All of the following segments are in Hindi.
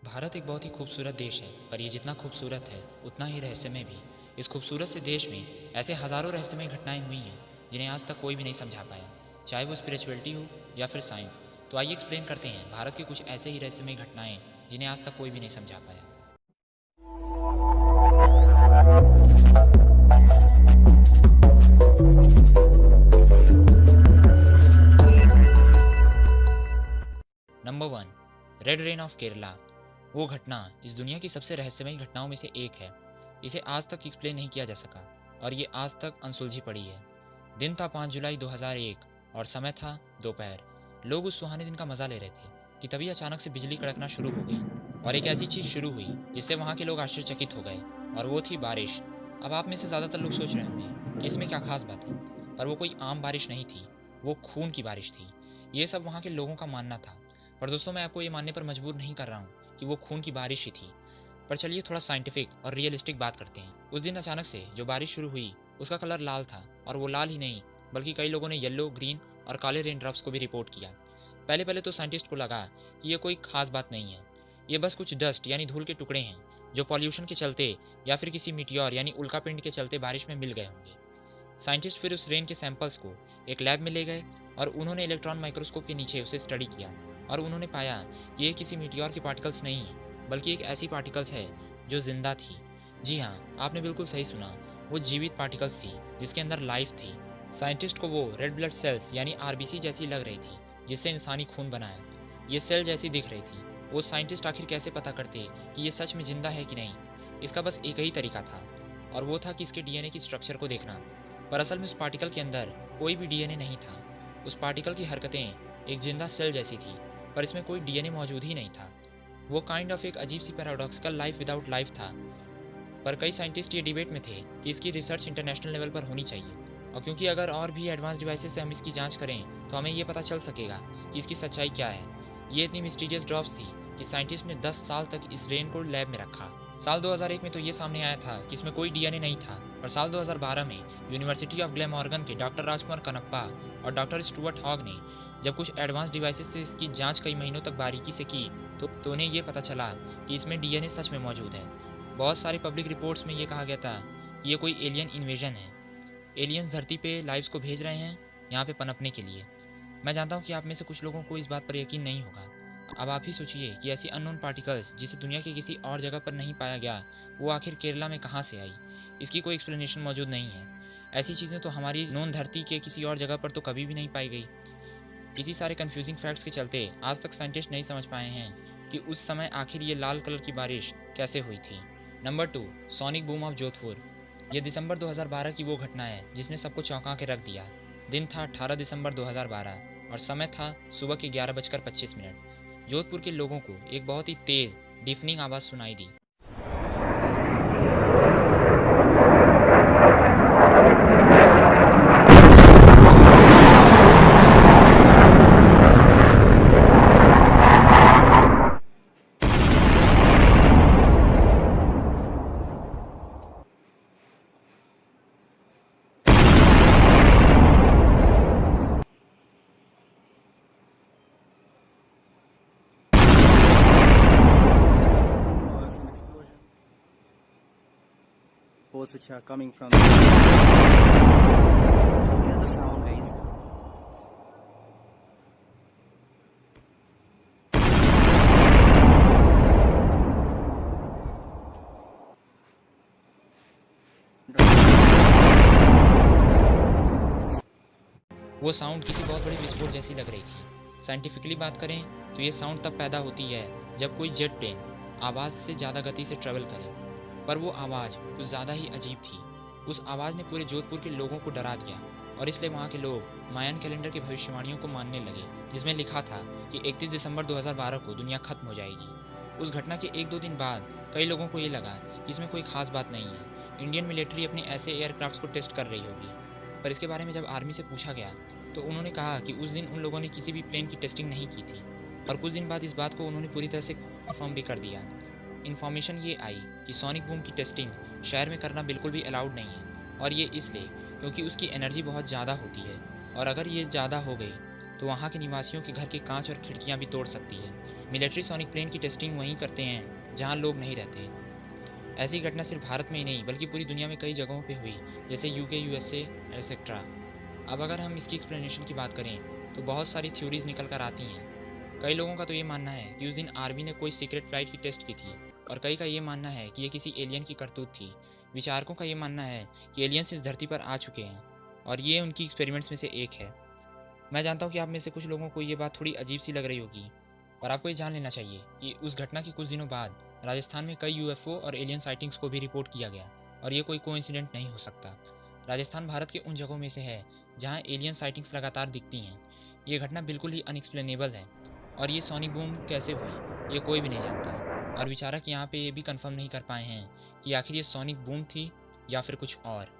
भारत एक बहुत ही खूबसूरत देश है, पर यह जितना खूबसूरत है उतना ही रहस्यमय भी। इस खूबसूरत से देश में ऐसे हज़ारों रहस्यमय घटनाएं हुई हैं जिन्हें आज तक कोई भी नहीं समझा पाया, चाहे वो स्पिरिचुअलिटी हो या फिर साइंस। तो आइए एक्सप्लेन करते हैं भारत के कुछ ऐसे ही रहस्यमय घटनाएं जिन्हें आज तक कोई भी नहीं समझा पाया। Number one, red rain of Kerala. वो घटना इस दुनिया की सबसे रहस्यमयी घटनाओं में से एक है। इसे आज तक एक्सप्लेन नहीं किया जा सका और ये आज तक अनसुलझी पड़ी है। दिन था 5 जुलाई 2001 और समय था दोपहर। लोग उस सुहाने दिन का मजा ले रहे थे कि तभी अचानक से बिजली कड़कना शुरू हो गई और एक ऐसी चीज शुरू हुई जिससे वहां के लोग आश्चर्यचकित हो गए, और वो थी बारिश। अब आप में से ज्यादातर लोग सोच रहे होंगे कि इसमें क्या खास बात है, पर वो कोई आम बारिश नहीं थी, वो खून की बारिश थी। ये सब वहाँ के लोगों का मानना था, पर दोस्तों मैं आपको ये मानने पर मजबूर नहीं कर रहा हूँ कि वो खून की बारिश ही थी। पर चलिए थोड़ा साइंटिफिक और रियलिस्टिक बात करते हैं। उस दिन अचानक से जो बारिश शुरू हुई उसका कलर लाल था, और वो लाल ही नहीं बल्कि कई लोगों ने येलो, ग्रीन और काले रेन ड्रॉप्स को भी रिपोर्ट किया। पहले पहले तो साइंटिस्ट को लगा कि ये कोई खास बात नहीं है, ये बस कुछ डस्ट यानी धूल के टुकड़े हैं जो पॉल्यूशन के चलते या फिर किसी मीटियोर यानी उल्कापिंड के चलते बारिश में मिल गए होंगे। साइंटिस्ट फिर उस रेन के सैंपल्स को एक लैब में ले गए और उन्होंने इलेक्ट्रॉन माइक्रोस्कोप के नीचे उसे स्टडी किया, और उन्होंने पाया कि ये किसी मीटियोर की पार्टिकल्स नहीं है बल्कि एक ऐसी पार्टिकल्स है जो जिंदा थी। जी हाँ, आपने बिल्कुल सही सुना, वो जीवित पार्टिकल्स थी जिसके अंदर लाइफ थी। साइंटिस्ट को वो रेड ब्लड सेल्स यानी आरबीसी जैसी लग रही थी जिससे इंसानी खून बना है। ये सेल जैसी दिख रही थी। वो साइंटिस्ट आखिर कैसे पता करते कि ये सच में जिंदा है कि नहीं? इसका बस एक ही तरीका था, और वो था कि इसके डीएनए की स्ट्रक्चर को देखना। पर असल में उस पार्टिकल के अंदर कोई भी डीएनए नहीं था। उस पार्टिकल की हरकतें एक जिंदा सेल जैसी थी, पर इसमें कोई डीएनए मौजूद ही नहीं था। वो काइंड ऑफ एक अजीब सी पैराडॉक्सिकल लाइफ विदाउट लाइफ था। पर कई साइंटिस्ट ये डिबेट में थे कि इसकी रिसर्च इंटरनेशनल लेवल पर होनी चाहिए, और क्योंकि अगर और भी एडवांस डिवाइसेस से हम इसकी जांच करें तो हमें ये पता चल सकेगा कि इसकी सच्चाई क्या है। ये इतनी मिस्टीरियस ड्रॉप्स थी कि साइंटिस्ट ने 10 साल तक इस रेन को लैब में रखा। साल 2001 में तो ये सामने आया था कि इसमें कोई डीएनए नहीं था, पर साल 2012 में यूनिवर्सिटी ऑफ ग्लेमॉर्गन के डॉक्टर राजकुमार कनप्पा और डॉक्टर स्टुअर्ट हॉग ने जब कुछ एडवांस डिवाइसेस से इसकी जांच कई महीनों तक बारीकी से की तो उन्हें ये पता चला कि इसमें डीएनए सच में मौजूद है। बहुत सारी पब्लिक रिपोर्ट्स में ये कहा गया था कि ये कोई एलियन इन्वेजन है। एलियंस धरती पे लाइव्स को भेज रहे हैं यहाँ पे पनपने के लिए। मैं जानता हूँ कि आप में से कुछ लोगों को इस बात पर यकीन नहीं होगा। अब आप ही सोचिए कि ऐसी अननोन पार्टिकल्स जिसे दुनिया के किसी और जगह पर नहीं पाया गया, वो आखिर केरला में कहाँ से आई? इसकी कोई एक्सप्लेनेशन मौजूद नहीं है। ऐसी चीज़ें तो हमारी नोन धरती के किसी और जगह पर तो कभी भी नहीं पाई गई। इसी सारे कन्फ्यूजिंग फैक्ट्स के चलते आज तक साइंटिस्ट नहीं समझ पाए हैं कि उस समय आखिर ये लाल कलर की बारिश कैसे हुई थी। Number two, sonic boom of Jodhpur. यह दिसंबर 2012 की वो घटना है जिसने सबको चौंका के रख दिया। दिन था 18 दिसंबर 2012 और समय था सुबह के 11:25। जोधपुर के लोगों को एक बहुत ही तेज़ डिफनिंग आवाज़ सुनाई दी। Boats which are coming from. So here's the sound, guys. वो साउंड किसी बहुत बड़ी विस्फोट जैसी लग रही थी। साइंटिफिकली बात करें तो ये साउंड तब पैदा होती है जब कोई जेट प्लेन आवाज़ से ज़्यादा गति से ट्रेवल करे। पर वो आवाज़ कुछ ज़्यादा ही अजीब थी। उस आवाज़ ने पूरे जोधपुर के लोगों को डरा दिया, और इसलिए वहाँ के लोग मायन कैलेंडर की भविष्यवाणियों को मानने लगे जिसमें लिखा था कि 31 दिसंबर 2012 को दुनिया खत्म हो जाएगी। उस घटना के 1-2 दिन बाद कई लोगों को ये लगा कि इसमें कोई खास बात नहीं है, इंडियन मिलिट्री अपने ऐसे एयरक्राफ्ट्स को टेस्ट कर रही होगी। पर इसके बारे में जब आर्मी से पूछा गया तो उन्होंने कहा कि उस दिन उन लोगों ने किसी भी प्लेन की टेस्टिंग नहीं की थी, और कुछ दिन बाद इस बात को उन्होंने पूरी तरह से कंफर्म भी कर दिया। इन्फॉर्मेशन ये आई कि सोनिक बूम की टेस्टिंग शहर में करना बिल्कुल भी अलाउड नहीं है, और ये इसलिए क्योंकि उसकी एनर्जी बहुत ज़्यादा होती है, और अगर ये ज़्यादा हो गई तो वहाँ के निवासियों के घर के कांच और खिड़कियाँ भी तोड़ सकती है। मिलिट्री सोनिक प्लेन की टेस्टिंग वहीं करते हैं जहां लोग नहीं रहते। ऐसी घटना सिर्फ भारत में ही नहीं बल्कि पूरी दुनिया में कई जगहों पे हुई, जैसे यूके, यूएसए एटसेट्रा। अब अगर हम इसकी एक्सप्लेनेशन की बात करें तो बहुत सारी थ्योरीज निकल कर आती हैं। कई लोगों का तो ये मानना है कि उस दिन आर्मी ने कोई सीक्रेट फ्लाइट की टेस्ट की थी, और कई का ये मानना है कि ये किसी एलियन की करतूत थी। विचारकों का ये मानना है कि एलियंस इस धरती पर आ चुके हैं और ये उनकी एक्सपेरिमेंट्स में से एक है। मैं जानता हूँ कि आप में से कुछ लोगों को ये बात थोड़ी अजीब सी लग रही होगी, पर आपको ये जान लेना चाहिए कि उस घटना के कुछ दिनों बाद राजस्थान में कई यूएफओ और एलियन साइटिंग्स को भी रिपोर्ट किया गया, और ये कोई कोइंसिडेंट नहीं हो सकता। राजस्थान भारत के उन जगहों में से है जहाँ एलियन साइटिंग्स लगातार दिखती हैं। ये घटना बिल्कुल ही अनएक्सप्लेनेबल है, और ये सोनिक बूम कैसे हुई ये कोई भी नहीं जानता, और विचारक यहाँ पे ये भी कंफर्म नहीं कर पाए हैं कि आखिर ये सोनिक बूम थी या फिर कुछ और।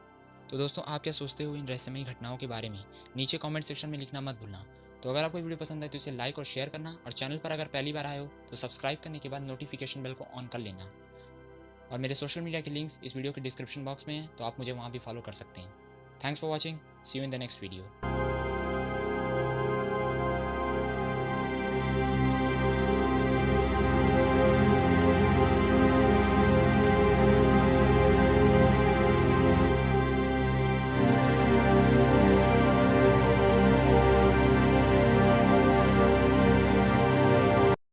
तो दोस्तों, आप क्या सोचते हो इन रहस्यमयी घटनाओं के बारे में? नीचे कमेंट सेक्शन में लिखना मत भूलना। तो अगर आपको वीडियो पसंद आए तो इसे लाइक और शेयर करना, और चैनल पर अगर पहली बार आए हो तो सब्सक्राइब करने के बाद नोटिफिकेशन बेल को ऑन कर लेना। और मेरे सोशल मीडिया के लिंक्स इस वीडियो के डिस्क्रिप्शन बॉक्स में हैं, तो आप मुझे वहाँ भी फॉलो कर सकते हैं। Thanks for watching, see you in the next video.